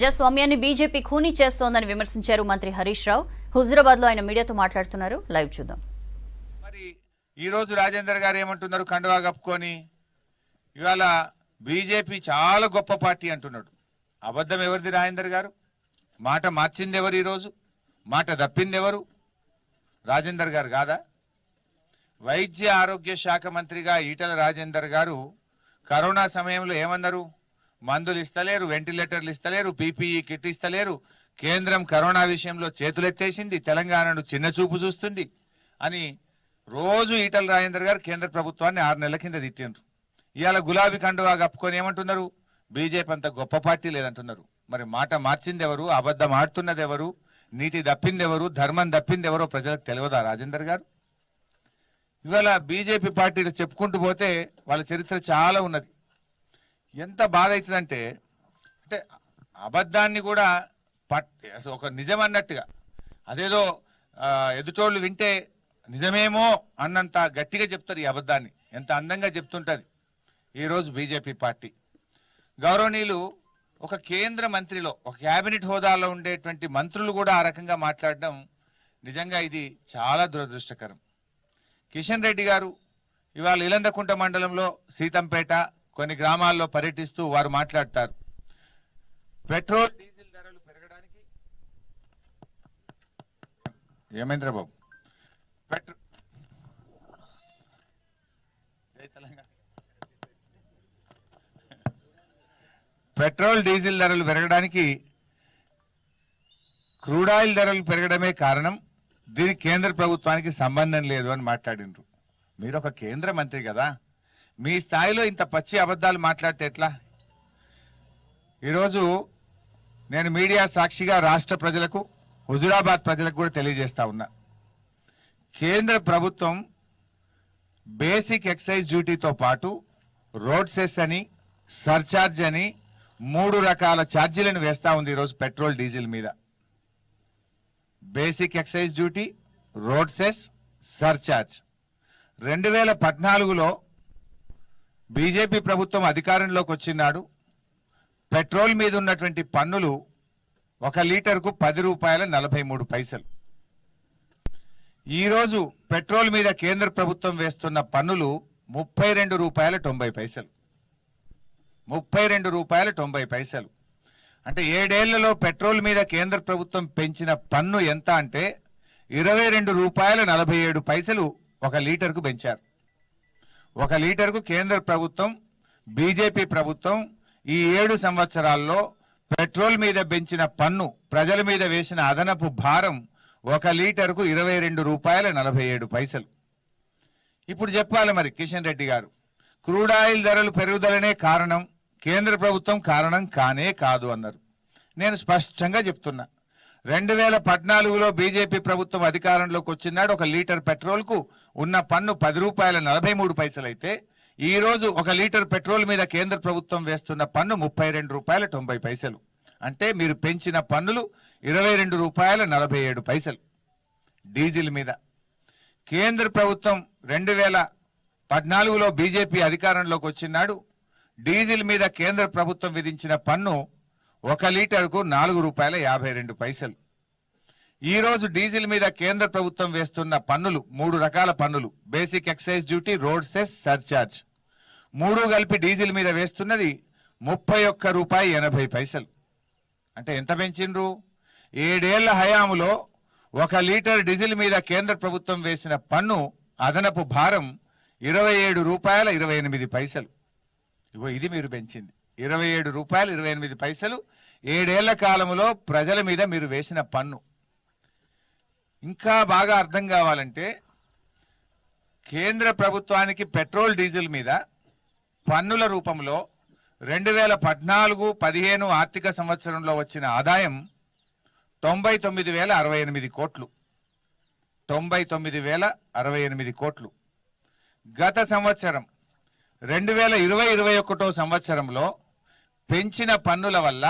ప్రజాస్వామ్యాన్ని బీజేపీ ఖూనీ చేస్తోందని విమర్శించారు మంత్రి హరీష్ రావు. హుజురాబాద్ లో ఆయన మీడియాతో మాట్లాడుతున్నారు. లైవ్ చూద్దాం. మరి ఈ రోజు రాజేందర్ గారు ఏమంటున్నారు? కండువా కప్పుకొని ఇవాళ బీజేపీ చాలా గొప్ప పార్టీ అంటున్నాడు. అబద్ధం ఎవరిది రాజేందర్ గారు? మాట మార్చింది ఎవరు? ఈరోజు మాట తప్పింది ఎవరు? రాజేందర్ గారు కాదా? వైద్య ఆరోగ్య శాఖ మంత్రిగా ఈటల రాజేందర్ గారు కరోనా సమయంలో ఏమన్నారు? మందులు ఇస్తలేరు, వెంటిలేటర్లు ఇస్తలేరు, పీపీఈ కిట్ ఇస్తలేరు, కేంద్రం కరోనా విషయంలో చేతులెత్తేసింది, తెలంగాణను చిన్న చూపు చూస్తుంది అని రోజు ఈటల రాజేందర్ గారు కేంద్ర ప్రభుత్వాన్ని 6 నెలల కింద తిట్టిండ్రు. ఇవాళ గులాబీ కండువా కప్పుకొని ఏమంటున్నారు? బీజేపీ అంత గొప్ప పార్టీ లేదంటున్నారు. మరి మాట మార్చింది ఎవరు? అబద్ధం ఆడుతున్నది ఎవరు? నీతి తప్పింది ఎవరు? ధర్మం తప్పింది ఎవరో ప్రజలకు తెలియదా రాజేందర్ గారు? ఇవాళ బీజేపీ పార్టీలు చెప్పుకుంటూ పోతే వాళ్ళ చరిత్ర చాలా ఉన్నది. ఎంత బాధ అవుతుందంటే అంటే అబద్ధాన్ని కూడా ఒక నిజం అన్నట్టుగా అదేదో ఎదుటోళ్ళు వింటే నిజమేమో అన్నంత గట్టిగా చెప్తారు ఈ అబద్ధాన్ని. ఎంత అందంగా చెప్తుంటది ఈరోజు బీజేపీ పార్టీ. గౌరవనీయులు ఒక కేంద్ర మంత్రిలో ఒక క్యాబినెట్ హోదాలో ఉండేటువంటి మంత్రులు కూడా ఆ రకంగా మాట్లాడడం నిజంగా ఇది చాలా దురదృష్టకరం. కిషన్ రెడ్డి గారు ఇవాళ ఇలందకుంట మండలంలో సీతంపేట కొన్ని గ్రామాల్లో పర్యటిస్తూ వారు మాట్లాడతారు. పెట్రోల్ డీజిల్ ధరలు పెరగడానికి ఏమేంద్ర బాబు పెట్రోల్ డీజిల్ ధరలు పెరగడానికి క్రూడ్ ఆయిల్ ధరలు పెరగడమే కారణం, దీనికి కేంద్ర ప్రభుత్వానికి సంబంధం లేదు అని మాట్లాడినరు. మీరు ఒక కేంద్ర మంత్రి కదా, మీ స్థాయిలో ఇంత పచ్చి అబద్ధాలు మాట్లాడితే ఎట్లా? ఈరోజు నేను మీడియా సాక్షిగా రాష్ట్ర ప్రజలకు, హుజురాబాద్ ప్రజలకు కూడా తెలియజేస్తా ఉన్నా. కేంద్ర ప్రభుత్వం బేసిక్ ఎక్సైజ్ డ్యూటీతో పాటు రోడ్ సెస్ అని, సర్చార్జ్ అని 3 రకాల ఛార్జీలను వేస్తా ఉంది ఈరోజు పెట్రోల్ డీజిల్ మీద. Basic excise duty, road cess, surcharge. 2014లో బీజేపీ ప్రభుత్వం అధికారంలోకి వచ్చినాడు. పెట్రోల్ మీద ఉన్నటువంటి పన్నులు 1 లీటర్కు ₹10.43. ఈరోజు పెట్రోల్ మీద కేంద్ర ప్రభుత్వం వేస్తున్న పన్నులు ₹32.90. ₹32.90. అంటే 7 ఏళ్లలో పెట్రోల్ మీద కేంద్ర ప్రభుత్వం పెంచిన పన్ను ఎంత అంటే ₹22.47 1 లీటర్కు పెంచారు. 1 లీటర్కు కేంద్ర ప్రభుత్వం, బీజేపీ ప్రభుత్వం ఈ 7 సంవత్సరాల్లో పెట్రోల్ మీద పెంచిన పన్ను, ప్రజల మీద వేసిన అదనపు భారం 1 లీటర్కు ₹22.47. ఇప్పుడు చెప్పాలి మరి కిషన్ రెడ్డి గారు, క్రూడ్ ఆయిల్ ధరలు పెరుగుదలనే కారణం, కేంద్ర ప్రభుత్వం కారణం కానే కాదు అన్నారు. నేను స్పష్టంగా చెప్తున్నా, 2014లో బీజేపీ ప్రభుత్వం అధికారంలోకి వచ్చినాడు. 1 లీటర్ పెట్రోల్ కు ఉన్న పన్ను ₹10.43 అయితే ఈ రోజు 1 లీటర్ పెట్రోల్ మీద కేంద్ర ప్రభుత్వం వేస్తున్న పన్ను ₹32.90. అంటే మీరు పెంచిన పన్నులు ₹22.47 డీజిల్ మీద. కేంద్ర ప్రభుత్వం 2014లో బీజేపీ అధికారంలోకి వచ్చినాడు. డీజిల్ మీద కేంద్ర ప్రభుత్వం విధించిన పన్ను 1 లీటర్కు ₹4.52. ఈ రోజు డీజిల్ మీద కేంద్ర ప్రభుత్వం వేస్తున్న పన్నులు 3 రకాల పన్నులు, basic excise duty, road cess, surcharge, 3 కలిపి డీజిల్ మీద వేస్తున్నది ₹31.80. అంటే ఎంత పెంచిండ్రు? 7 ఏళ్ల హయాములో 1 లీటర్ డీజిల్ మీద కేంద్ర ప్రభుత్వం వేసిన పన్ను అదనపు భారం ₹27.28. ఇగో ఇది మీరు పెంచింది ₹27.28. 7 ఏళ్ల కాలంలో ప్రజల మీద మీరు వేసిన పన్ను. ఇంకా బాగా అర్థం కావాలంటే కేంద్ర ప్రభుత్వానికి పెట్రోల్ డీజిల్ మీద పన్నుల రూపంలో 2014-15 ఆర్థిక సంవత్సరంలో వచ్చిన ఆదాయం 99,068 కోట్లు. 99,068 కోట్లు. గత సంవత్సరం 2020-21 సంవత్సరంలో పెంచిన పన్నుల వల్ల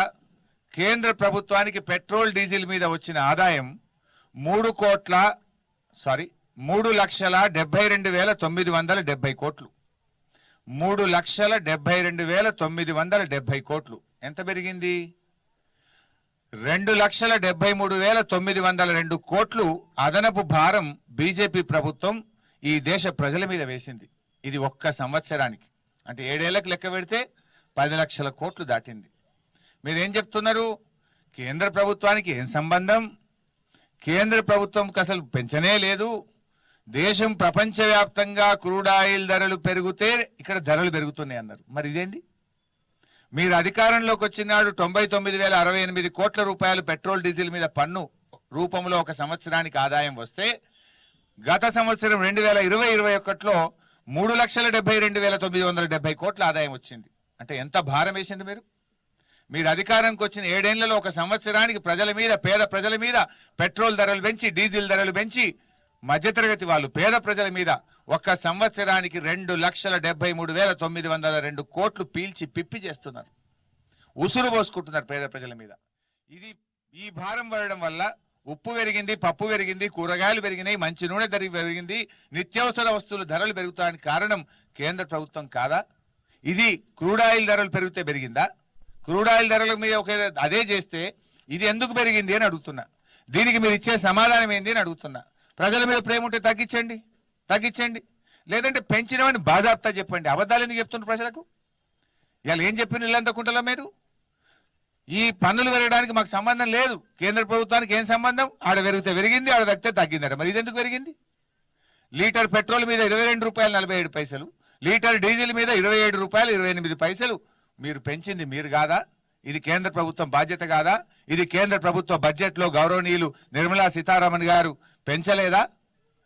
కేంద్ర ప్రభుత్వానికి పెట్రోల్ డీజిల్ మీద వచ్చిన ఆదాయం 3,72,970 కోట్లు. 3,72,970 కోట్లు. ఎంత పెరిగింది? 2,73,902 కోట్లు అదనపు భారం బీజేపీ ప్రభుత్వం ఈ దేశ ప్రజల మీద వేసింది. ఇది ఒక్క సంవత్సరానికి, అంటే 7 ఏళ్లకు లెక్క పెడితే 10 లక్షల కోట్లు దాటింది. మీరేం చెప్తున్నారు? కేంద్ర ప్రభుత్వానికి ఏం సంబంధం? కేంద్ర ప్రభుత్వంకి అసలు పెంచనే లేదు. దేశం ప్రపంచవ్యాప్తంగా క్రూడ్ ఆయిల్ ధరలు పెరిగితే ఇక్కడ ధరలు పెరుగుతున్నాయి అన్నారు. మరి ఇదేంటి? మీరు అధికారంలోకి వచ్చినాడు 99,068 కోట్ల రూపాయలు పెట్రోల్ డీజిల్ మీద పన్ను రూపంలో ఒక సంవత్సరానికి ఆదాయం వస్తే, గత సంవత్సరం 2020-21లో 3,72,970 కోట్ల ఆదాయం వచ్చింది. అంటే ఎంత భారం వేసింది మీరు? మీరు అధికారానికి వచ్చిన 7 ఏళ్లలో ఒక సంవత్సరానికి ప్రజల మీద, పేద ప్రజల మీద పెట్రోల్ ధరలు పెంచి, డీజిల్ ధరలు పెంచి, మధ్యతరగతి వాళ్ళు, పేద ప్రజల మీద ఒక్క సంవత్సరానికి 2,73,902 కోట్లు పీల్చి పిప్పి చేస్తున్నారు. ఉసురు పోసుకుంటున్నారు పేద ప్రజల మీద. ఈ భారం పడడం వల్ల ఉప్పు పెరిగింది, పప్పు పెరిగింది, కూరగాయలు పెరిగినాయి, మంచి నూనె ధర పెరిగింది, నిత్యావసర వస్తువుల ధరలు పెరుగుతానికి కారణం కేంద్ర ప్రభుత్వం కాదా? ఇది క్రూడ్ ఆయిల్ ధరలు పెరిగితే పెరిగిందా? క్రూడ్ ఆయిల్ ధరల మీద అదే చేస్తే ఇది ఎందుకు పెరిగింది అని అడుగుతున్నా. దీనికి మీరు ఇచ్చే సమాధానం ఏంది అని అడుగుతున్నా. ప్రజల మీద ప్రేమ ఉంటే తగ్గించండి, లేదంటే పెంచినవని బాజాప్తా చెప్పండి. అబద్ధాలు ఎందుకు చెప్తున్నారు ప్రజలకు? ఇవాళ ఏం చెప్పిన ఇల్లంతా కుంటలో మీరు? ఈ పన్నులు పెరగడానికి మాకు సంబంధం లేదు, కేంద్ర ప్రభుత్వానికి ఏం సంబంధం? ఆడ పెరిగితే పెరిగింది, ఆడ తగ్గితే తగ్గిందట. మరి ఇది ఎందుకు పెరిగింది? లీటర్ పెట్రోల్ మీద 22 రూపాయలు 47 పైసలు, లీటర్ డీజిల్ మీద 27 రూపాయలు 28 పైసలు మీరు పెంచింది మీరు కాదా? ఇది కేంద్ర ప్రభుత్వం బాధ్యత కాదా? ఇది కేంద్ర ప్రభుత్వ బడ్జెట్లో గౌరవనీయులు నిర్మలా సీతారామన్ గారు పెంచలేదా?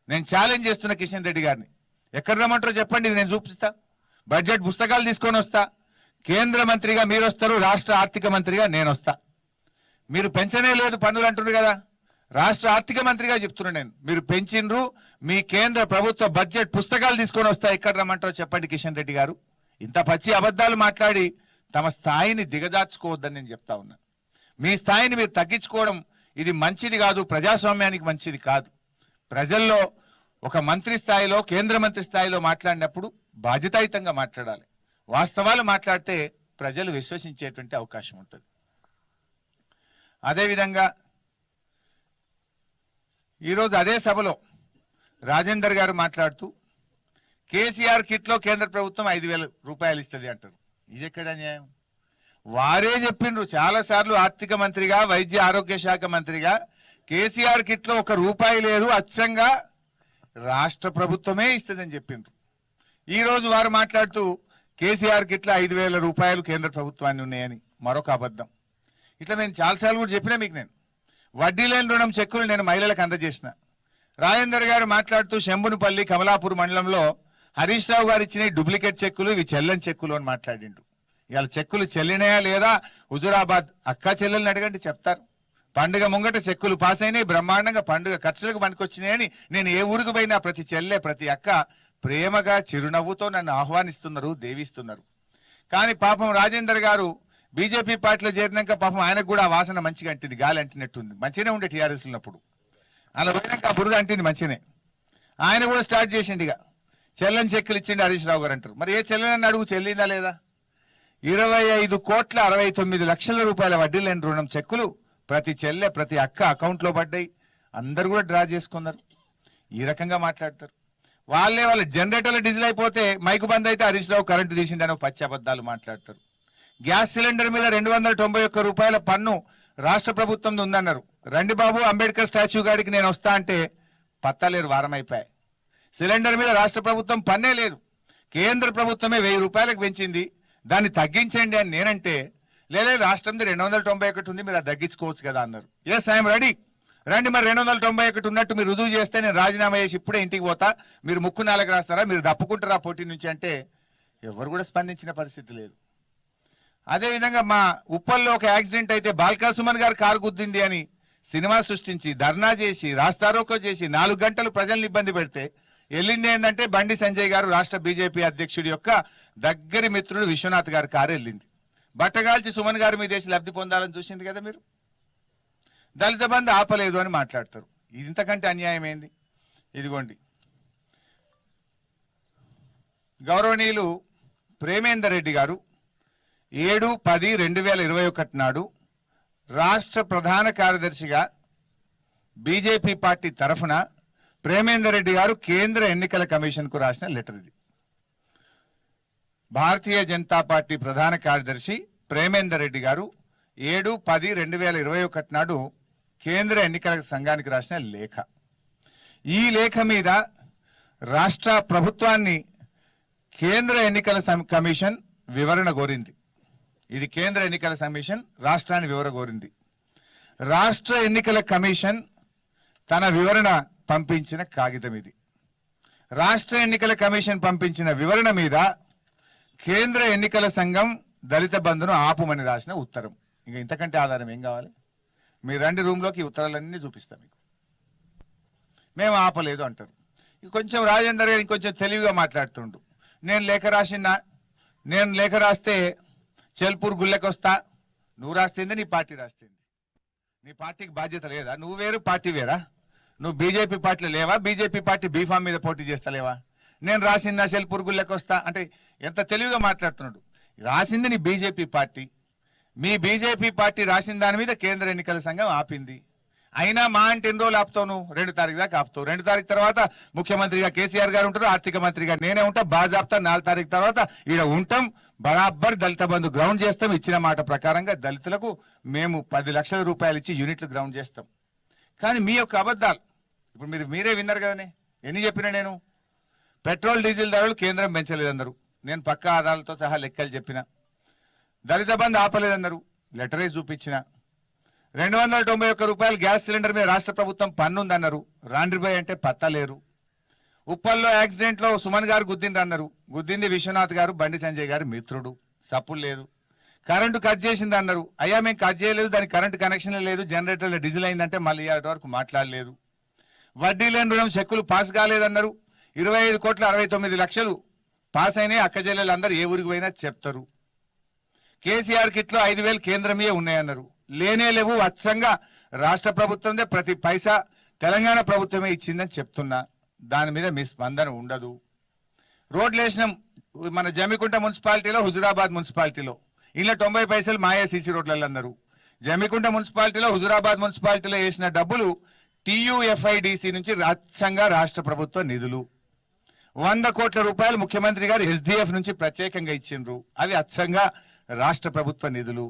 నేను ఛాలెంజ్ చేస్తున్న కిషన్ రెడ్డి గారిని, ఎక్కడ రమ్మంటారో చెప్పండి, నేను చూపిస్తా. బడ్జెట్ పుస్తకాలు తీసుకొని వస్తా. కేంద్ర మంత్రిగా మీరు వస్తారు, రాష్ట్ర ఆర్థిక మంత్రిగా నేను వస్తా. మీరు పెంచనే లేదు పన్నులు అంటున్నారు కదా. రాష్ట్ర ఆర్థిక మంత్రిగా చెప్తున్నాను నేను, మీరు పెంచిండ్రు. మీ కేంద్ర ప్రభుత్వ బడ్జెట్ పుస్తకాలు తీసుకొని వస్తా. ఎక్కడ రమ్మంటారో చెప్పండి కిషన్ రెడ్డి గారు. ఇంత పచ్చి అబద్ధాలు మాట్లాడి తమ స్థాయిని దిగజార్చుకోవద్దని నేను చెప్తా ఉన్నా. మీ స్థాయిని మీరు తగ్గించుకోవడం ఇది మంచిది కాదు, ప్రజాస్వామ్యానికి మంచిది కాదు. ప్రజల్లో ఒక మంత్రి స్థాయిలో, కేంద్ర మంత్రి స్థాయిలో మాట్లాడినప్పుడు బాధ్యతాయుతంగా మాట్లాడాలి. వాస్తవాలు మాట్లాడితే ప్రజలు విశ్వసించేటువంటి అవకాశం ఉంటుంది. అదేవిధంగా ఈరోజు అదే సభలో రాజేందర్ గారు మాట్లాడుతూ కేసీఆర్ కిట్లో కేంద్ర ప్రభుత్వం 5,000 రూపాయలు ఇస్తుంది అంటారు. ఇది ఎక్కడ న్యాయం? వారే చెప్పిండ్రు చాలాసార్లు, ఆర్థిక మంత్రిగా, వైద్య ఆరోగ్య శాఖ మంత్రిగా, కేసీఆర్ కిట్లో 1 రూపాయి లేదు, అచ్చంగా రాష్ట్ర ప్రభుత్వమే ఇస్తుందని చెప్పిండ్రు. ఈరోజు వారు మాట్లాడుతూ కేసీఆర్ కిట్ల 5,000 రూపాయలు కేంద్ర ప్రభుత్వాన్ని ఉన్నాయని మరొక అబద్ధం. ఇట్లా నేను చాలాసార్లు కూడా చెప్పినా మీకు. నేను వడ్డీ లేని రుణం చెక్కులు నేను మహిళలకు అందజేసిన. రాజేందర్ గారు మాట్లాడుతూ శంభునిపల్లి కమలాపూర్ మండలంలో హరీష్ రావు గారు ఇచ్చిన డూప్లికేట్ చెక్కులు, ఇవి చెల్లని చెక్కులు అని మాట్లాడిండు. ఇవాళ చెక్కులు చెల్లినాయా లేదా హుజురాబాద్ అక్క చెల్లెల్ని అడగండి, చెప్తారు. పండుగ ముంగట చెక్కులు పాస్ అయినాయి, బ్రహ్మాండంగా పండుగ ఖర్చులకు పనికొచ్చినాయని నేను ఏ ఊరికి పోయినా ప్రతి చెల్లె, ప్రతి అక్క ప్రేమగా చిరునవ్వుతో నన్ను ఆహ్వానిస్తున్నారు, దేవిస్తున్నారు. కానీ పాపం రాజేందర్ గారు బీజేపీ పార్టీలో చేరినాక పాపం ఆయనకు కూడా వాసన మంచిగా అంటింది, గాలి అంటినట్టుంది. మంచిగానే ఉండే టీఆర్ఎస్ ఉన్నప్పుడు, అలా పోయినాక బురద అంటింది మంచినే. ఆయన కూడా స్టార్ట్ చేసిండు, ఇక చెల్లని చెక్కులు ఇచ్చిండు హరీష్ రావు గారు అంటారు. మరి ఏ చెల్లెని అడుగు, చెల్లిందా లేదా? 25,69,00,000 రూపాయల వడ్డీ లేని రుణం చెక్కులు ప్రతి చెల్లె, ప్రతి అక్క అకౌంట్లో పడ్డాయి. అందరు కూడా డ్రా చేసుకున్నారు. ఈ రకంగా మాట్లాడతారు. వాళ్ళ జనరేటర్లు డీజిల్ అయిపోతే మైకు బంద్ అయితే హరీష్ రావు కరెంటు తీసిండని పచ్చి అబద్ధాలు మాట్లాడతారు. గ్యాస్ సిలిండర్ మీద 291 రూపాయల పన్ను రాష్ట్ర ప్రభుత్వం ఉందన్నారు. రండి బాబు, అంబేద్కర్ స్టాచ్యూ గాడికి నేను వస్తా అంటే పత్తలేరు, వారం అయిపోయాయి. సిలిండర్ మీద రాష్ట్ర ప్రభుత్వం పన్నే లేదు, కేంద్ర ప్రభుత్వమే 1,000 రూపాయలకు పెంచింది, దాన్ని తగ్గించండి అని నేనంటే, లేదా రాష్ట్రంది 291 ఉంది, మీరు అది తగ్గించుకోవచ్చు కదా అన్నారు. ఎస్, ఐఎమ్ రెడీ, రండి. మరి 291 ఉన్నట్టు మీరు రుజువు చేస్తే నేను రాజీనామా చేసి ఇప్పుడే ఇంటికి పోతా, మీరు ముక్కు నాలుగు రాస్తారా, మీరు తప్పుకుంటారా పోటీ నుంచి అంటే ఎవరు కూడా స్పందించిన పరిస్థితి లేదు. అదేవిధంగా మా ఉప్పల్లో ఒక యాక్సిడెంట్ అయితే బాల్కా సుమన్ గారు కారు గుద్దింది అని సినిమా సృష్టించి ధర్నా చేసి రాస్తారోకో చేసి 4 గంటలు ప్రజల్ని ఇబ్బంది పెడితే వెళ్ళింది ఏంటంటే బండి సంజయ్ గారు, రాష్ట్ర బీజేపీ అధ్యక్షుడి యొక్క దగ్గరి మిత్రుడు విశ్వనాథ్ గారి కారు వెళ్ళింది. బట్టగాల్చి సుమన్ గారు మీ దేశ లబ్ధి పొందాలని చూసింది కదా మీరు. దళిత బంధు ఆపలేదు అని మాట్లాడతారు. ఇంతకంటే అన్యాయం ఏంది? ఇదిగోండి, గౌరవనీయులు ప్రేమేందర్ రెడ్డి గారు 7/10/2021 నాడు రాష్ట్ర ప్రధాన కార్యదర్శిగా బీజేపీ పార్టీ తరఫున ప్రేమేందర్ రెడ్డి గారు కేంద్ర ఎన్నికల కమిషన్కు రాసిన లెటర్ ఇది. భారతీయ జనతా పార్టీ ప్రధాన కార్యదర్శి ప్రేమేందర్ రెడ్డి గారు 7-10-2021 నాడు కేంద్ర ఎన్నికల సంఘానికి రాసిన లేఖ. ఈ లేఖ మీద రాష్ట్ర ప్రభుత్వాన్ని కేంద్ర ఎన్నికల కమిషన్ వివరణ కోరింది. ఇది కేంద్ర ఎన్నికల కమిషన్ రాష్ట్రాన్ని వివరణ కోరింది. రాష్ట్ర ఎన్నికల కమిషన్ తన వివరణ పంపించిన కాగితం ఇది. రాష్ట్ర ఎన్నికల కమిషన్ పంపించిన వివరణ మీద కేంద్ర ఎన్నికల సంఘం దళిత బంధును ఆపుమని రాసిన ఉత్తరం. ఇంకా ఇంతకంటే ఆధారం ఏం కావాలి? మీరు రండి రూమ్లోకి ఉత్తరాలన్నీ చూపిస్తాం మీకు. మేము ఆపలేదు అంటారు. కొంచెం రాజేందర్ గారు ఇంకొంచెం తెలివిగా మాట్లాడుతుండు. నేను లేఖ రాస్తే చెల్పూర్ గుళ్ళకి వస్తా, నువ్వు రాస్తేంది నీ పార్టీ రాస్తేంది? నీ పార్టీకి బాధ్యత లేదా? నువ్వు వేరు పార్టీ వేరా? నువ్వు బీజేపీ పార్టీలో లేవా? బీజేపీ పార్టీ బీఫామ్ మీద పోటీ చేస్తలేవా? నేను రాసిందా చెల్పూర్ గుళ్ళకి వస్తా అంటే ఎంత తెలివిగా మాట్లాడుతున్నాడు. రాసింది నీ బీజేపీ పార్టీ. మీ బీజేపీ పార్టీ రాసిన దాని మీద కేంద్ర ఎన్నికల సంఘం ఆపింది. అయినా మా అంటే ఎన్ని రోజులు ఆపుతావు? నువ్వు 2 తారీఖు దాకా ఆపుతావు. 2 తారీఖు తర్వాత ముఖ్యమంత్రిగా కేసీఆర్ గారు ఉంటారు, ఆర్థిక మంత్రిగా నేనే ఉంటా, బాజాప్తా 4 తారీఖు తర్వాత ఈడ ఉంటాం. బరాబర్ దళిత బంధు గ్రౌండ్ చేస్తాం. ఇచ్చిన మాట ప్రకారంగా దళితులకు మేము 10 లక్షల రూపాయలు ఇచ్చి యూనిట్లు గ్రౌండ్ చేస్తాం. కానీ మీ యొక్క అబద్ధాలు ఇప్పుడు మీరే విన్నారు కదనే. ఎన్ని చెప్పినా నేను పెట్రోల్ డీజిల్ ధరలు కేంద్రం పెంచలేదన్నారు. నేను పక్కా ఆధారాలతో సహా లెక్కలు చెప్పిన. దళిత బంధు ఆపలేదన్నారు, లెటరే చూపించిన. 291 రూపాయలు గ్యాస్ సిలిండర్ మీద రాష్ట్ర ప్రభుత్వం పన్ను ఉందన్నారు. రాండ్రిబాయ్ అంటే పత్తలేరు. ఉప్పల్లో యాక్సిడెంట్ లో సుమన్ గారు గుద్దిండ్రు అన్నారు. గుద్దింది విశ్వనాథ్ గారు, బండి సంజయ్ గారు మిత్రుడు. సప్పులు లేదు. కరెంటు కట్ చేసింది అన్నారు. అయ్యా మేము కట్ చేయలేదు, దానికి కరెంటు కనెక్షన్ లేదు, జనరేటర్లో డీజిల్ అయిందంటే మళ్ళీ అటు వరకు మాట్లాడలేదు. వడ్డీ లేని రుణం చెక్కులు పాస్ కాలేదన్నారు. 25,69 లక్షలు పాస్ అయినాయి. అక్క చెల్లెలందరూ ఏ ఊరికి పోయినా చెప్తారు. కేసీఆర్ కిట్లో 5,000 కేంద్రమే ఉన్నాయన్నారు. లేనే లేవు. అచ్చంగా రాష్ట్ర ప్రభుత్వందే ప్రతి పైసా తెలంగాణ ప్రభుత్వమే ఇచ్చిందని చెప్తున్నా. దాని మీద మీ స్పందన ఉండదు. రోడ్లు వేసినాం మన జమ్మికుంట మున్సిపాలిటీలో, హుజురాబాద్ మున్సిపాలిటీలో. ఇలా 90 పైసలు మాయా సీసీ రోడ్లలో అన్నారు. జమ్మికుంట మున్సిపాలిటీలో, హుజురాబాద్ మున్సిపాలిటీలో వేసిన డబ్బులు TUFIDC నుంచి అచ్చంగా రాష్ట్ర ప్రభుత్వ నిధులు. 100 కోట్ల రూపాయలు ముఖ్యమంత్రి గారు SDF నుంచి ప్రత్యేకంగా ఇచ్చిండ్రు. అవి అచ్చంగా రాష్ట్ర ప్రభుత్వ నిధులు.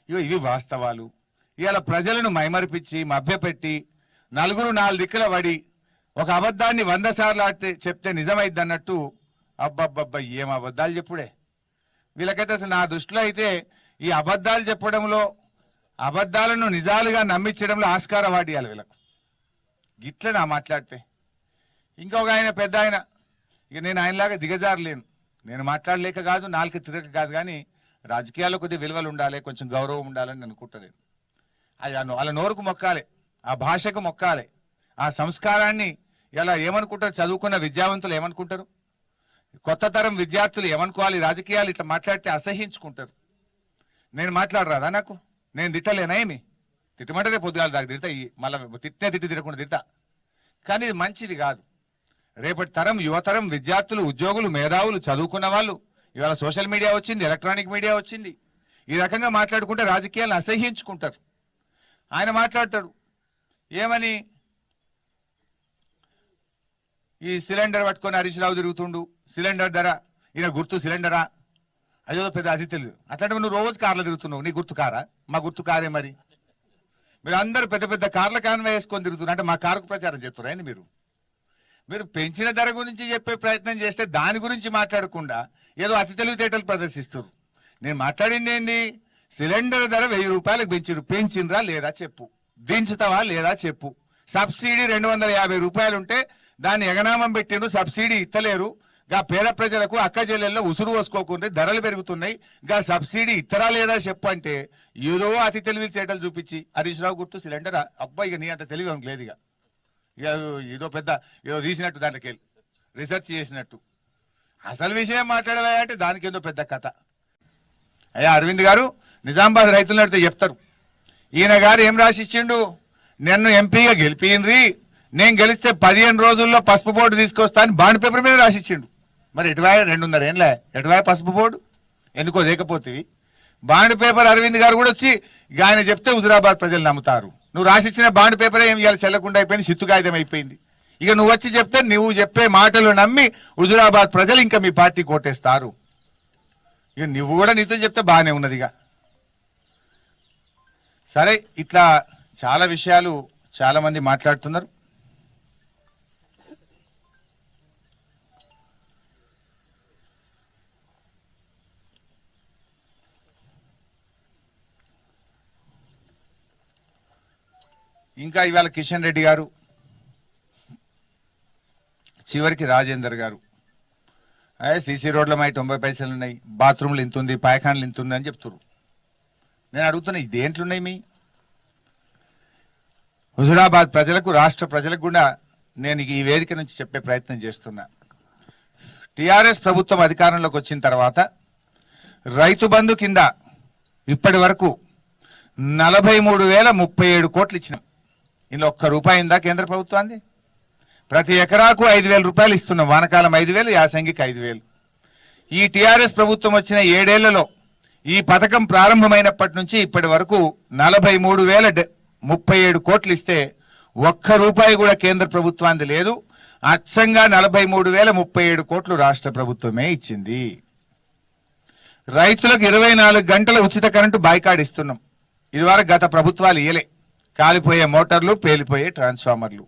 ఇవి వాస్తవాలు. ఇవాళ ప్రజలను మైమరిపించి మభ్యపెట్టి 4 దిక్కుల వడి ఒక అబద్ధాన్ని 100 సార్లు ఆడితే చెప్తే నిజమైద్ది అన్నట్టు అబ్బబ్బబ్బా ఏం అబద్ధాలు చెప్పుడే. వీళ్ళకైతే అసలు నా దృష్టిలో అయితే ఈ అబద్ధాలు చెప్పడంలో, అబద్ధాలను నిజాలుగా నమ్మించడంలో ఆస్కారం వాడియాలి వీళ్ళకు. గిట్ల నా మాట్లాడితే ఇంకొక ఆయన పెద్ద ఆయన, ఇక నేను ఆయనలాగా దిగజారలేను. నేను మాట్లాడలేక కాదు, నాలుగు తిరగక కాదు, కానీ రాజకీయాల్లో కొద్ది విలువలు ఉండాలి, కొంచెం గౌరవం ఉండాలని అనుకుంటలేను. వాళ్ళ నోరుకు మొక్కాలి, ఆ భాషకు మొక్కాలి, ఆ సంస్కారాన్ని. ఇలా ఏమనుకుంటారు చదువుకున్న విద్యావంతులు ఏమనుకుంటారు, కొత్త తరం విద్యార్థులు ఏమనుకోవాలి? రాజకీయాలు ఇట్లా మాట్లాడితే అసహించుకుంటారు. నేను మాట్లాడరాదా? నాకు నేను తిట్టలేనా? ఏమి తిట్టమంటే రేపు పొద్దుగాల దాకా తిడతా, మళ్ళీ తిట్టకుండా తిడతా. కానీ ఇది మంచిది కాదు. రేపటి తరం యువతరం విద్యార్థులు, ఉద్యోగులు, మేధావులు, చదువుకున్న వాళ్ళు, ఇవాళ సోషల్ మీడియా వచ్చింది, ఎలక్ట్రానిక్ మీడియా వచ్చింది. ఈ రకంగా మాట్లాడుకుంటే రాజకీయాలను అసహ్యించుకుంటారు. ఆయన మాట్లాడతాడు ఏమని, ఈ సిలిండర్ పట్టుకొని హరీష్ రావు తిరుగుతుండు, సిలిండర్ ధర, ఈయన గుర్తు సిలిండరా, అదేదో పెద్ద అది తెలియదు. అట్లాంటి నువ్వు రోజు కార్లో తిరుగుతున్నావు, నీ గుర్తు కారా? మా గుర్తు కారే. మరి మీరు అందరూ పెద్ద పెద్ద కార్ల కాన్వే వేసుకొని తిరుగుతున్నారు అంటే మా కారుకు ప్రచారం చేస్తున్నారు ఏంది? మీరు పెంచిన ధర గురించి చెప్పే ప్రయత్నం చేస్తే దాని గురించి మాట్లాడకుండా ఏదో అతి తెలివితేటలు ప్రదర్శిస్తారు. నేను మాట్లాడింది ఏంది? సిలిండర్ ధర 1000 రూపాయలకు పెంచినరా లేదా చెప్పు, దించుతావా లేదా చెప్పు. సబ్సిడీ 250 రూపాయలు ఉంటే దాన్ని ఎగనామం పెట్టిండ్రు, సబ్సిడీ ఇస్తలేరు. గా పేద ప్రజలకు అక్క చెల్లెల్లో ఉసురు పోసుకోకుండా ధరలు పెరుగుతున్నాయి, గా సబ్సిడీ ఇత్తరా లేదా చెప్పు అంటే ఏదో అతి తెలివితేటలు చూపించి హరీష్ రావు గుర్తు సిలిండర్. అబ్బాయి ఇక నీ అంత తెలివి లేదు. ఇక ఏదో పెద్ద ఏదో తీసినట్టు, దాంట్లోకి వెళ్ళి రీసెర్చ్ చేసినట్టు. అసలు విషయం మాట్లాడవా అంటే దానికి ఏదో పెద్ద కథ. అయ్యా అరవింద్ గారు నిజామాబాద్ రైతులను అడిగితే చెప్తారు. ఈయన గారు ఏం రాసిచ్చిండు, నన్ను ఎంపీగా గెలిపిండ్రి, నేను గెలిస్తే 15 రోజుల్లో పసుపు బోర్డు తీసుకొస్తా అని బాండ్ పేపర్ మీద రాసిచ్చిండు. మరి ఎటువాయ 2.5 ఏళ్ళ ఎటువాయ పసుపు బోర్డు ఎందుకో లేకపోతే బాండ్ పేపర్ అరవింద్ గారు కూడా వచ్చి ఆయన చెప్తే హుజురాబాద్ ప్రజలు నమ్ముతారు. నువ్వు రాసిచ్చిన బాండ్ పేపరే ఏం చేయాలి, చెల్లకుండా అయిపోయింది, సిత్తు కాగితం అయిపోయింది. ఇక నువ్వు వచ్చి చెప్తే నువ్వు చెప్పే మాటలు నమ్మి హుజురాబాద్ ప్రజలు ఇంకా మీ పార్టీ కోటేస్తారు. ఇక నువ్వు కూడా నీతో చెప్తే బాగానే ఉన్నదిగా. సరే, ఇట్లా చాలా విషయాలు చాలా మంది మాట్లాడుతున్నారు. ఇంకా ఇవాళ కిషన్ రెడ్డి గారు, చివరికి రాజేందర్ గారు సీసీ రోడ్ల మై 90 పైసలు ఉన్నాయి, బాత్రూమ్లు ఇంత ఉంది, పాయఖాన్లు ఇంత ఉంది అని చెప్తున్నారు. నేను అడుగుతున్నా, ఇది దేంట్లున్నాయి మీ హుజురాబాద్ ప్రజలకు, రాష్ట్ర ప్రజలకు కూడా నేను ఈ వేదిక నుంచి చెప్పే ప్రయత్నం చేస్తున్నా. టిఆర్ఎస్ ప్రభుత్వం అధికారంలోకి వచ్చిన తర్వాత రైతు బంధు కింద ఇప్పటి వరకు 43,037 కోట్లు ఇచ్చినాం. ఇందులో ఒక్క రూపాయి ఉందా కేంద్ర ప్రభుత్వాన్ని? ప్రతి ఎకరాకు 5,000 రూపాయలు ఇస్తున్నాం. వానకాలం 5,000, యాసంగికి 5,000. ఈ టిఆర్ఎస్ ప్రభుత్వం వచ్చిన 7 ఏళ్లలో ఈ పథకం ప్రారంభమైనప్పటి నుంచి ఇప్పటి వరకు 43,037 కోట్లు ఇస్తే ఒక్క రూపాయి కూడా కేంద్ర ప్రభుత్వానికి లేదు. అచ్చంగా 43,037 కోట్లు రాష్ట్ర ప్రభుత్వమే ఇచ్చింది. రైతులకు 24 గంటల ఉచిత కరెంటు బాయ్కాట్ ఇస్తున్నాం. ఇదివరకు గత ప్రభుత్వాలు ఇయ్యలే. కాలిపోయే మోటార్లు, పేలిపోయే ట్రాన్స్ఫార్మర్లు,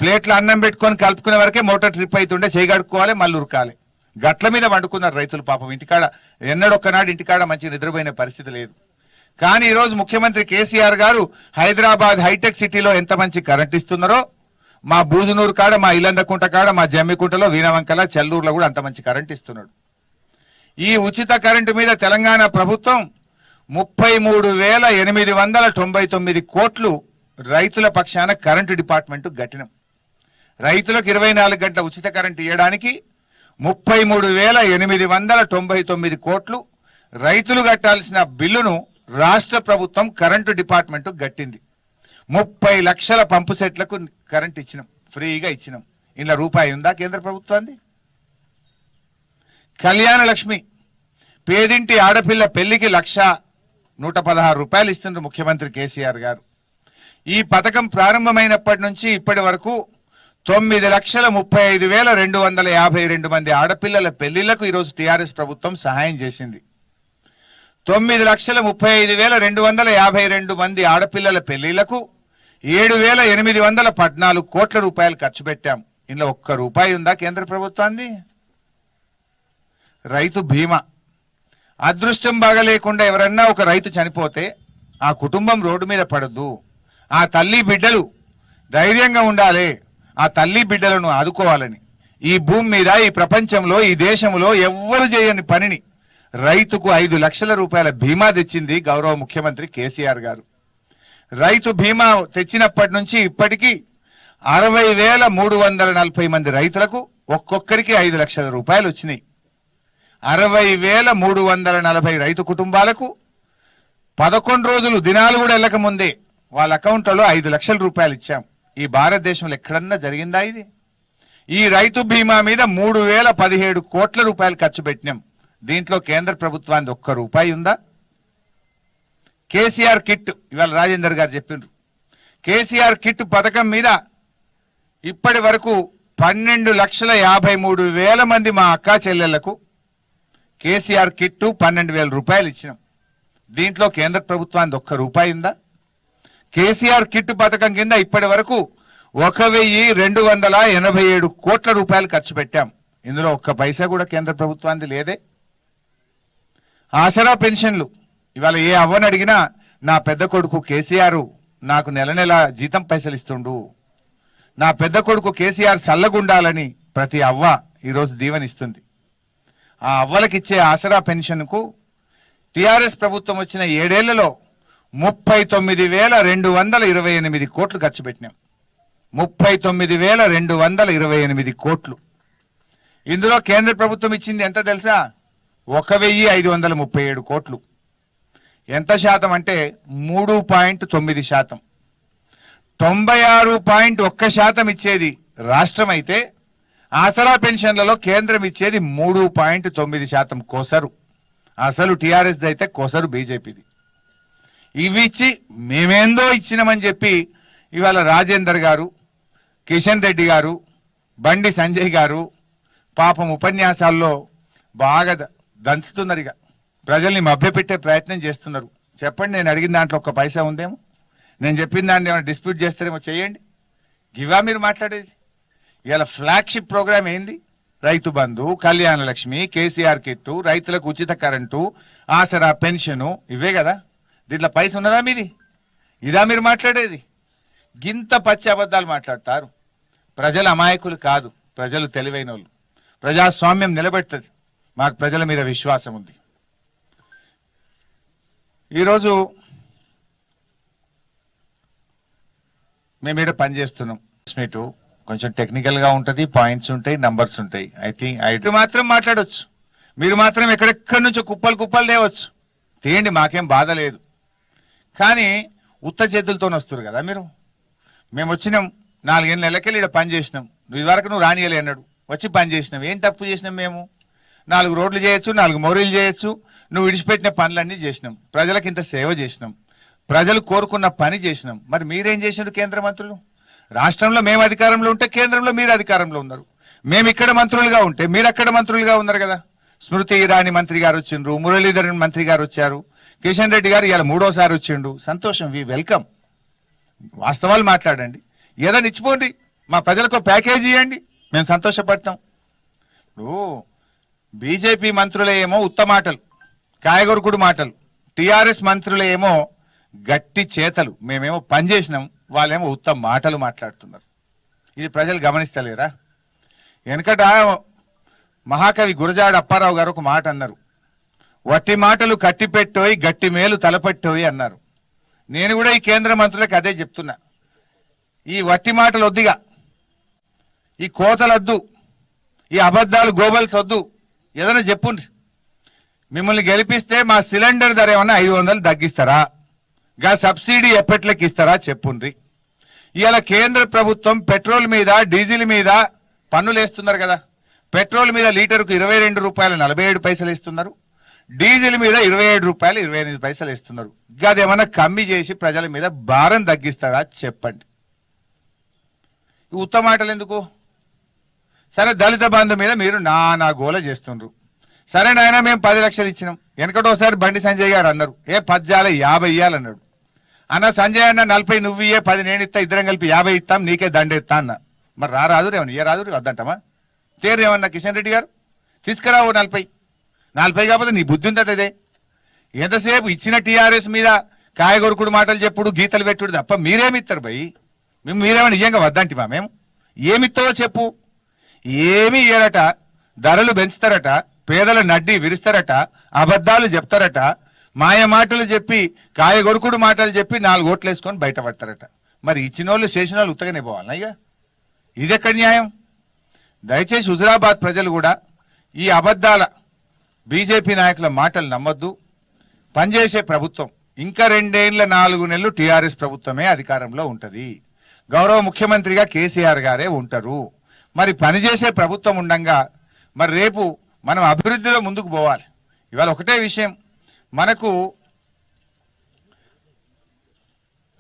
ప్లేట్లు అన్నం పెట్టుకొని కలుపుకునే వరకే మోటార్ ట్రిప్ అవుతుండే, చేయగడుకోవాలి, మళ్ళీ ఉరకాలి. గట్ల మీద వండుకున్నారు రైతులు పాపం. ఇంటికాడ ఎన్నడొక్కనాడు ఇంటికాడ మంచి నిద్రపోయిన పరిస్థితి లేదు. కానీ ఈరోజు ముఖ్యమంత్రి కేసీఆర్ గారు హైదరాబాద్ హైటెక్ సిటీలో ఎంత మంచి కరెంట్ ఇస్తున్నారో, మా బూజునూరు కాడ, మా ఇల్లందకుంట కాడ, మా జమ్మికుంటలో, వీణవంకల, చెల్లూరులో కూడా అంత మంచి కరెంట్ ఇస్తున్నాడు. ఈ ఉచిత కరెంటు మీద తెలంగాణ ప్రభుత్వం 33,899 కోట్లు రైతుల పక్షాన కరెంటు డిపార్ట్మెంట్ గట్టినం. రైతులకు 24 గంటల ఉచిత కరెంటు ఇవ్వడానికి 33,899 కోట్లు రైతులు కట్టాల్సిన బిల్లును రాష్ట్ర ప్రభుత్వం కరెంటు డిపార్ట్మెంట్ గట్టింది. 30 లక్షల పంపు సెట్లకు కరెంట్ ఇచ్చినాం, ఫ్రీగా ఇచ్చినాం. ఇందులో రూపాయి ఉందా కేంద్ర ప్రభుత్వాన్ని? కళ్యాణ లక్ష్మి, పేదింటి ఆడపిల్ల పెళ్లికి 1,116 రూపాయలు ఇస్తున్నారు ముఖ్యమంత్రి కేసీఆర్ గారు. ఈ పథకం ప్రారంభమైనప్పటి నుంచి ఇప్పటి వరకు 9,35,252 మంది ఆడపిల్లల పెళ్లిళ్లకు ఈరోజు టీఆర్ఎస్ ప్రభుత్వం సహాయం చేసింది. 9,35,252 మంది ఆడపిల్లల పెళ్లిళ్లకు 7,814 కోట్ల రూపాయలు ఖర్చు పెట్టాం. ఇందులో ఒక్క రూపాయి ఉందా కేంద్ర ప్రభుత్వాన్ని? రైతు బీమా, అదృష్టం బాగలేకుండా ఎవరన్నా ఒక రైతు చనిపోతే ఆ కుటుంబం రోడ్డు మీద పడద్దు, ఆ తల్లి బిడ్డలు ధైర్యంగా ఉండాలి, ఆ తల్లి బిడ్డలను ఆదుకోవాలని ఈ భూమి మీద, ఈ ప్రపంచంలో, ఈ దేశంలో ఎవ్వరు చేయని పనిని రైతుకు 5 లక్షల రూపాయల బీమా తెచ్చింది గౌరవ ముఖ్యమంత్రి కేసీఆర్ గారు. రైతు బీమా తెచ్చినప్పటి నుంచి ఇప్పటికీ 60,340 మంది రైతులకు ఒక్కొక్కరికి 5 లక్షల రూపాయలు వచ్చినాయి. 60,340 రైతు కుటుంబాలకు 11 రోజులు దినాలు కూడా వెళ్ళక ముందే వాళ్ళ అకౌంట్లలో 5 లక్షల రూపాయలు ఇచ్చాం. ఈ భారతదేశంలో ఎక్కడన్నా జరిగిందా ఇది? ఈ రైతు బీమా మీద 3,017 కోట్ల రూపాయలు ఖర్చు పెట్టినాం. దీంట్లో కేంద్ర ప్రభుత్వానికి ఒక్క రూపాయి ఉందా? కేసీఆర్ కిట్, ఇవాళ రాజేందర్ గారు చెప్పిండ్రు, కేసీఆర్ కిట్ పథకం మీద ఇప్పటి వరకు 12,53,000 మంది మా అక్కా చెల్లెళ్లకు కేసీఆర్ కిట్టు 12,000 రూపాయలు ఇచ్చినాం. దీంట్లో కేంద్ర ప్రభుత్వానికి ఒక్క రూపాయి ఉందా? కేసీఆర్ కిట్ పథకం కింద ఇప్పటి వరకు 1,287 కోట్ల రూపాయలు ఖర్చు పెట్టాం. ఇందులో ఒక్క పైసా కూడా కేంద్ర ప్రభుత్వానికి లేదే. ఆసరా పెన్షన్లు, ఇవాళ ఏ అవ్వని అడిగినా నా పెద్ద కొడుకు కేసీఆర్ నాకు నెల నెల జీతం పైసలు ఇస్తుండు, నా పెద్ద కొడుకు కేసీఆర్ చల్లగుండాలని ప్రతి అవ్వ ఈరోజు దీవెనిస్తుంది. ఆ అవ్వలకిచ్చే ఆసరా పెన్షన్కు టీఆర్ఎస్ ప్రభుత్వం వచ్చిన 7 ఏళ్లలో 39,228 కోట్లు ఖర్చు పెట్టినాం. 39,228 కోట్లు. ఇందులో కేంద్ర ప్రభుత్వం ఇచ్చింది ఎంత తెలుసా? 1,537 కోట్లు. ఎంత శాతం అంటే 3.9%. 96.1% ఇచ్చేది రాష్ట్రం అయితే ఆసరా పెన్షన్లలో కేంద్రం ఇచ్చేది 3.9% కోసరు. అసలు టీఆర్ఎస్ అయితే కొసరు బీజేపీది. ఇవి ఇచ్చి మేమేందో ఇచ్చినామని చెప్పి ఇవాళ రాజేందర్ గారు, కిషన్ రెడ్డి గారు, బండి సంజయ్ గారు పాపం ఉపన్యాసాల్లో బాగా దంచుతున్నారు. ఇక ప్రజల్ని మభ్యపెట్టే ప్రయత్నం చేస్తున్నారు. చెప్పండి, నేను అడిగిన దాంట్లో ఒక్క పైసా ఉందేమో? నేను చెప్పిన దాన్ని ఏమైనా డిస్ప్యూట్ చేస్తారేమో చేయండి. ఇవా మీరు మాట్లాడేది? ఇవాళ ఫ్లాగ్షిప్ ప్రోగ్రామ్ ఏంది? రైతు బంధు, కళ్యాణ లక్ష్మి, కేసీఆర్ కిట్టు, రైతులకు ఉచిత కరెంటు, ఆసరా పెన్షను, ఇవే కదా. దీంట్లో పైస ఉన్నదా మీది? ఇదా మీరు మాట్లాడేది? గింత పచ్చి అబద్ధాలు మాట్లాడతారు. ప్రజలు అమాయకులు కాదు, ప్రజలు తెలివైన వాళ్ళు. ప్రజాస్వామ్యం నిలబెడుతుంది. మాకు ప్రజల మీద విశ్వాసం ఉంది. ఈరోజు మేము ఇక్కడ పనిచేస్తున్నాం. మీటు కొంచెం టెక్నికల్ గా ఉంటుంది, పాయింట్స్ ఉంటాయి, నంబర్స్ ఉంటాయి. ఐటీ మాత్రం మాట్లాడొచ్చు. మీరు మాత్రం ఎక్కడెక్కడి నుంచో కుప్పలు కుప్పలు తేవచ్చు. తీయండి, మాకేం బాధ లేదు. కానీ ఉత్త చేతులతో వస్తారు కదా మీరు. మేము వచ్చినాం 4 నెలలకెళ్ళి ఇక్కడ పని చేసినాం. ఇదివరకు నువ్వు రానియలే అన్నాడు, వచ్చి పని చేసినాం. ఏం తప్పు చేసినాం మేము? 4 రోడ్లు చేయొచ్చు, 4 మోరీలు చేయొచ్చు. నువ్వు విడిచిపెట్టిన పనులన్నీ చేసినాం. ప్రజలకు ఇంత సేవ చేసినాం. ప్రజలు కోరుకున్న పని చేసినాం. మరి మీరేం చేసినారు? కేంద్ర మంత్రులు రాష్ట్రంలో మేము అధికారంలో ఉంటే కేంద్రంలో మీరు అధికారంలో ఉన్నారు. మేము ఇక్కడ మంత్రులుగా ఉంటే మీరు అక్కడ మంత్రులుగా ఉన్నారు కదా. స్మృతి ఇరానీ మంత్రి గారు వచ్చిండ్రు, మురళీధరన్ మంత్రి గారు వచ్చారు, కిషన్ రెడ్డి గారు ఇవాళ 3వసారి వచ్చిండు. సంతోషం, వి వెల్కమ్. వాస్తవాలు మాట్లాడండి, ఏదైనా ఇచ్చిపోండి, మా ప్రజలకు ప్యాకేజీ ఇవ్వండి, మేము సంతోషపడతాం. ఇప్పుడు బీజేపీ మంత్రులే ఏమో ఉత్తమాటలు, కాయగొరుకుడు మాటలు, టీఆర్ఎస్ మంత్రులే ఏమో గట్టి చేతలు, మేమేమో పని చేసినాం, వాళ్ళేమో ఉత్తమ మాటలు మాట్లాడుతున్నారు. ఇది ప్రజలు గమనిస్తలేరా? వెనకట మహాకవి గురజాడ అప్పారావు గారు ఒక మాట అన్నారు, వట్టి మాటలు కట్టి పెట్టోయి, గట్టి మేలు తలపట్టోయి అన్నారు. నేను కూడా ఈ కేంద్ర మంత్రులకు అదే చెప్తున్నా. ఈ వట్టి మాటలు వద్దిగా, ఈ కోతలొద్దు, ఈ అబద్ధాలు గోబల్స్ వద్దు, ఏదైనా చెప్పుండ్రి. మిమ్మల్ని గెలిపిస్తే మా సిలిండర్ ధర ఏమన్నా 500 తగ్గిస్తారా? గా సబ్సిడీ ఎప్పట్లకి ఇస్తారా చెప్పుండ్రి. ఇవాళ కేంద్ర ప్రభుత్వం పెట్రోల్ మీద, డీజిల్ మీద పన్నులు వేస్తున్నారు కదా. పెట్రోల్ మీద లీటర్కు 22 రూపాయలు 47 పైసలు ఇస్తున్నారు, డీజిల్ మీద 27 రూపాయలు 28 పైసలు ఇస్తున్నారు. గదేమన్నా కమ్మి చేసి ప్రజల మీద భారం తగ్గిస్తారా చెప్పండి. ఉత్తమ మాటలు ఎందుకు? సరే, దళిత బంధు మీద మీరు నానా గోల చేస్తుండ్రు. సరే నాయన, మేము 10 లక్షలు ఇచ్చినాం. వెనకటోసారి బండి సంజయ్ గారు అన్నారు, 10 50 ఇయ్యాలన్నాడు. అన్న సంజయ్ అన్న 40 నువ్వు ఇయ్యే, 10 నేను ఇస్తా, ఇద్దరం కలిపి 50 ఇస్తాం, నీకే దండెత్తా అన్న. మరి రాదు ఏమన్నా ఇయ్యరాదు వద్దంటామా? తేరు ఏమన్నా కిషన్ రెడ్డి గారు తీసుకురావు 40 కాకపోతే నీ బుద్ధి ఉందా? అదే ఎంతసేపు ఇచ్చిన టీఆర్ఎస్ మీద కాయగొరుకుడు మాటలు చెప్పుడు, గీతలు పెట్టుడు తప్ప మీరేమిస్తారు భయ్? మీరేమన్నా ఇయ్యంగా వద్దంటిమా? మేము ఏమిస్తావో చెప్పు. ఏమి ఇయ్యారట, ధరలు పెంచుతారట, పేదల నడ్డి విరుస్తారట, అబద్ధాలు చెప్తారట, మాయ మాటలు చెప్పి, కాయగొరుకుడు మాటలు చెప్పి 4 ఓట్లు వేసుకొని బయటపడతారట. మరి ఇచ్చిన వాళ్ళు చేసిన వాళ్ళు ఉత్తగానే పోవాలన్నా? ఇక ఇది ఎక్కడ న్యాయం? దయచేసి హుజురాబాద్ ప్రజలు కూడా ఈ అబద్ధాల బీజేపీ నాయకుల మాటలు నమ్మొద్దు. పనిచేసే ప్రభుత్వం ఇంకా 2 ఏళ్ల 4 నెలలు టీఆర్ఎస్ ప్రభుత్వమే అధికారంలో ఉంటది. గౌరవ ముఖ్యమంత్రిగా కేసీఆర్ గారే ఉంటారు. మరి పనిచేసే ప్రభుత్వం ఉండంగా మరి రేపు మనం అభివృద్ధిలో ముందుకు పోవాలి. ఇవాళ ఒకటే విషయం, మనకు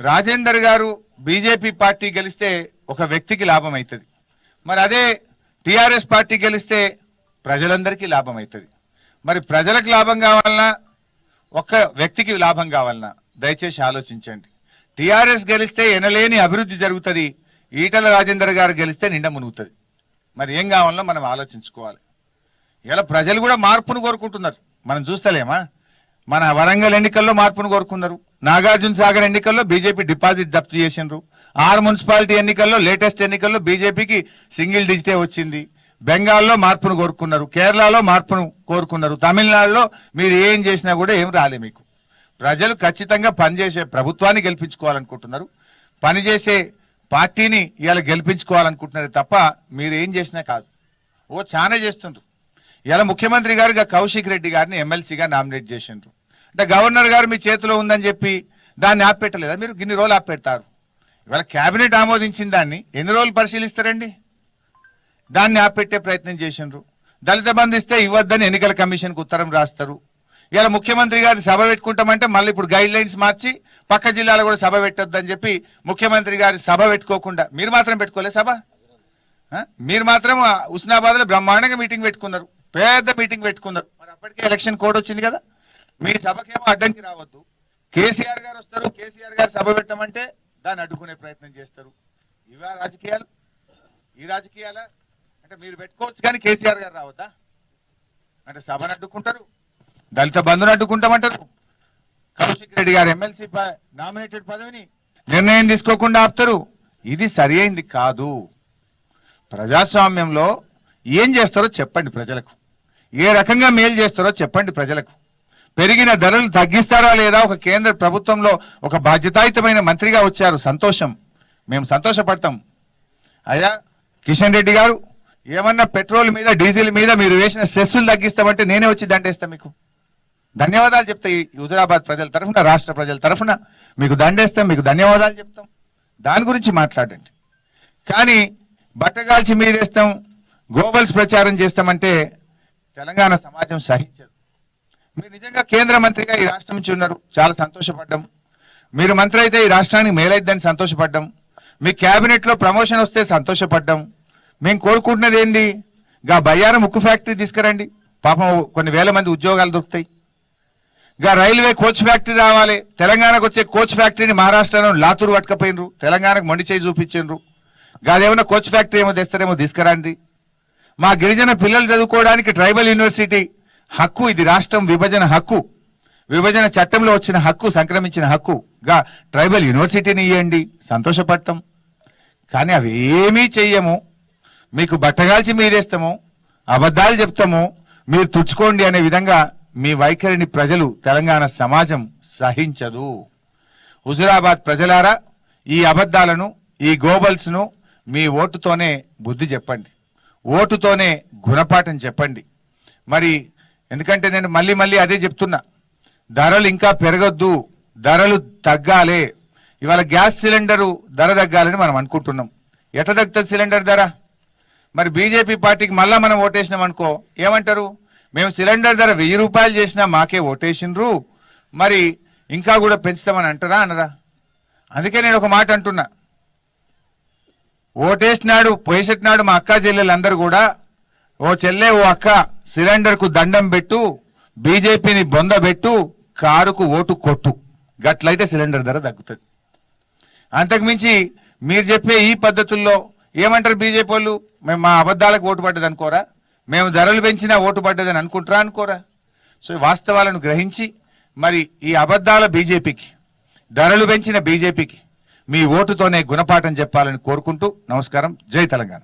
రాజేందర్ గారు బీజేపీ పార్టీ గెలిస్తే ఒక వ్యక్తికి లాభం అవుతుంది. మరి అదే టీఆర్ఎస్ పార్టీ గెలిస్తే ప్రజలందరికీ లాభం అవుతుంది. మరి ప్రజలకు లాభం కావాలన్నా, ఒక్క వ్యక్తికి లాభం కావాలన్నా దయచేసి ఆలోచించండి. టీఆర్ఎస్ గెలిస్తే ఎనలేని అభివృద్ధి జరుగుతుంది, ఈటల రాజేందర్ గారు గెలిస్తే నిండా మునుగుతుంది. మరి ఏం కావాలన్నా మనం ఆలోచించుకోవాలి. ఇలా ప్రజలు కూడా మార్పును కోరుకుంటున్నారు, మనం చూస్తలేమా? మన వరంగల్ ఎన్నికల్లో మార్పును కోరుకున్నారు, నాగార్జున సాగర్ ఎన్నికల్లో బీజేపీ డిపాజిట్ జప్తు చేసిండ్రు, 6 మున్సిపాలిటీ ఎన్నికల్లో లేటెస్ట్ ఎన్నికల్లో బీజేపీకి సింగిల్ డిజిటే వచ్చింది, బెంగాల్లో మార్పును కోరుకున్నారు, కేరళలో మార్పును కోరుకున్నారు, తమిళనాడులో మీరు ఏం చేసినా కూడా ఏం రాలే మీకు. ప్రజలు ఖచ్చితంగా పనిచేసే ప్రభుత్వాన్ని గెలిపించుకోవాలనుకుంటున్నారు, పనిచేసే పార్టీని ఇవాళ గెలిపించుకోవాలనుకుంటున్నారు తప్ప మీరు ఏం చేసినా కాదు. చాలా చేస్తుండ్రు. ఇలా ముఖ్యమంత్రి గారు కౌశిక్ రెడ్డి గారిని ఎమ్మెల్సీగా నామినేట్ చేసిండ్రు. అంటే గవర్నర్ గారు మీ చేతిలో ఉందని చెప్పి దాన్ని ఆపెట్టలేదా? మీరు ఇన్ని రోజులు ఆపెడతారు. ఇవాళ కేబినెట్ ఆమోదించిన దాన్ని ఎన్ని రోజులు పరిశీలిస్తారండి? దాన్ని ఆపెట్టే ప్రయత్నం చేసిండ్రు. దళిత బంధు ఇస్తే ఇవ్వద్దని ఎన్నికల కమిషన్కు ఉత్తరం రాస్తారు. ఇలా ముఖ్యమంత్రి గారి సభ పెట్టుకుంటామంటే మళ్ళీ ఇప్పుడు గైడ్ లైన్స్ మార్చి పక్క జిల్లాలో కూడా సభ పెట్టొద్దని చెప్పి ముఖ్యమంత్రి గారి సభ పెట్టుకోకుండా మీరు మాత్రం పెట్టుకోలే సభ. మీరు మాత్రం హుస్నాబాద్ లో బ్రహ్మాండంగా మీటింగ్ పెట్టుకున్నారు, పెద్ద మీటింగ్ పెట్టుకున్నారు. మరి అప్పటికే ఎలక్షన్ కోడ్ వచ్చింది కదా, మీ సభకేమో అడ్డంకి రావద్దు. కేసీఆర్ గారు వస్తారు, కేసీఆర్ గారు సభ పెట్టమంటే దాన్ని అడ్డుకునే ప్రయత్నం చేస్తారు. ఇవా రాజకీయాలు? ఈ రాజకీయాల అంటే మీరు పెట్టుకోవచ్చు కానీ కేసీఆర్ గారు రావద్దా? అంటే సభను అడ్డుకుంటారు, దళిత బంధుని అడ్డుకుంటామంటారు. కౌశిక్ రెడ్డి గారు ఎమ్మెల్సీ నామినేటెడ్ పదవిని నిర్ణయం తీసుకోకుండా ఆపుతారు. ఇది సరి అయింది కాదు. ప్రజాస్వామ్యంలో ఏం చేస్తారో చెప్పండి ప్రజలకు, ఏ రకంగా మేలు చేస్తారో చెప్పండి ప్రజలకు. పెరిగిన ధరలు తగ్గిస్తారా లేదా? ఒక కేంద్ర ప్రభుత్వంలో ఒక బాధ్యతాయుతమైన మంత్రిగా వచ్చారు, సంతోషం, మేము సంతోషపడతాం. అయ్యా కిషన్ రెడ్డి గారు, ఏమన్నా పెట్రోల్ మీద డీజిల్ మీద మీరు వేసిన సెస్సులు తగ్గిస్తామంటే నేనే వచ్చి దండేస్తా, మీకు ధన్యవాదాలు చెప్తా. ఈ హుజురాబాద్ ప్రజల తరఫున, రాష్ట్ర ప్రజల తరఫున మీకు దండేస్తాం, మీకు ధన్యవాదాలు చెప్తాం. దాని గురించి మాట్లాడండి. కానీ బట్టగాల్చి మీదేస్తాం, గోబల్స్ ప్రచారం చేస్తామంటే తెలంగాణ సమాజం సహించదు. మీరు నిజంగా కేంద్ర మంత్రిగా ఈ రాష్ట్రం నుంచి ఉన్నారు, చాలా సంతోషపడ్డాం. మీరు మంత్రి అయితే ఈ రాష్ట్రానికి మేలైద్దని సంతోషపడ్డాం. మీ క్యాబినెట్ లో ప్రమోషన్ వస్తే సంతోషపడ్డాం. మేము కోరుకుంటున్నది ఏంది? గా బయ్యారం ఉక్కు ఫ్యాక్టరీ తీసుకురండి, పాపం కొన్ని వేల మంది ఉద్యోగాలు దొరుకుతాయి. గా రైల్వే కోచ్ ఫ్యాక్టరీ రావాలి. తెలంగాణకు వచ్చే కోచ్ ఫ్యాక్టరీని మహారాష్ట్రలో లాతూరు పట్టుకపోయినరు, తెలంగాణకు మొండి చేయి చూపించిండ్రు. గాదేమన్నా కోచ్ ఫ్యాక్టరీ ఏమో తెస్తారేమో తీసుకురండి. మా గిరిజన పిల్లలు చదువుకోవడానికి ట్రైబల్ యూనివర్సిటీ హక్కు, ఇది రాష్ట్రం విభజన హక్కు, విభజన చట్టంలో వచ్చిన హక్కు, సంక్రమించిన హక్కుగా ట్రైబల్ యూనివర్సిటీని ఇవ్వండి, సంతోషపడతాం. కానీ అవి ఏమీ చెయ్యము, మీకు బట్టగాల్చి మీదేస్తాము, అబద్ధాలు చెప్తాము, మీరు తుడుచుకోండి అనే విధంగా మీ వైఖరిని ప్రజలు, తెలంగాణ సమాజం సహించదు. హుజురాబాద్ ప్రజలారా, ఈ అబద్ధాలను, ఈ గోబల్స్ ను మీ ఓటుతోనే బుద్ధి చెప్పండి, ఓటుతోనే గుణపాఠం చెప్పండి. మరి ఎందుకంటే నేను మళ్ళీ మళ్ళీ అదే చెప్తున్నా, ధరలు ఇంకా పెరగొద్దు, ధరలు తగ్గాలి. ఇవాళ గ్యాస్ సిలిండరు ధర తగ్గాలని మనం అనుకుంటున్నాం. ఎట తగ్గుతుంది సిలిండర్ ధర? మరి బీజేపీ పార్టీకి మళ్ళా మనం ఓటేసినాం అనుకో, ఏమంటారు? మేము సిలిండర్ ధర 1000 రూపాయలు చేసినా మాకే ఓటేసినరు, మరి ఇంకా కూడా పెంచుతామని అంటారా అనరా? అందుకే నేను ఒక మాట అంటున్నా, ఓటేసినాడు పోయేసినాడు మా అక్క చెల్లెలందరూ కూడా, ఓ చెల్లె ఓ అక్క సిలిండర్ కు దండం పెట్టు, బీజేపీని బొంద పెట్టు, కారుకు ఓటు కొట్టు, గట్లయితే సిలిండర్ ధర తగ్గుతుంది. అంతకుమించి మీరు చెప్పే ఈ పద్ధతుల్లో ఏమంటారు బీజేపీ వాళ్ళు? మేము మా అబద్ధాలకు ఓటు పడ్డది అనుకోరా? మేము ధరలు పెంచినా ఓటు పడ్డదని అనుకుంటారా? అనుకోరా? సో వాస్తవాలను గ్రహించి మరి ఈ అబద్ధాల బీజేపీకి, ధరలు పెంచిన బీజేపీకి మీ ఓటుతోనే గుణపాఠం చెప్పాలని కోరుకుంటూ నమస్కారం. జై తెలంగాణ.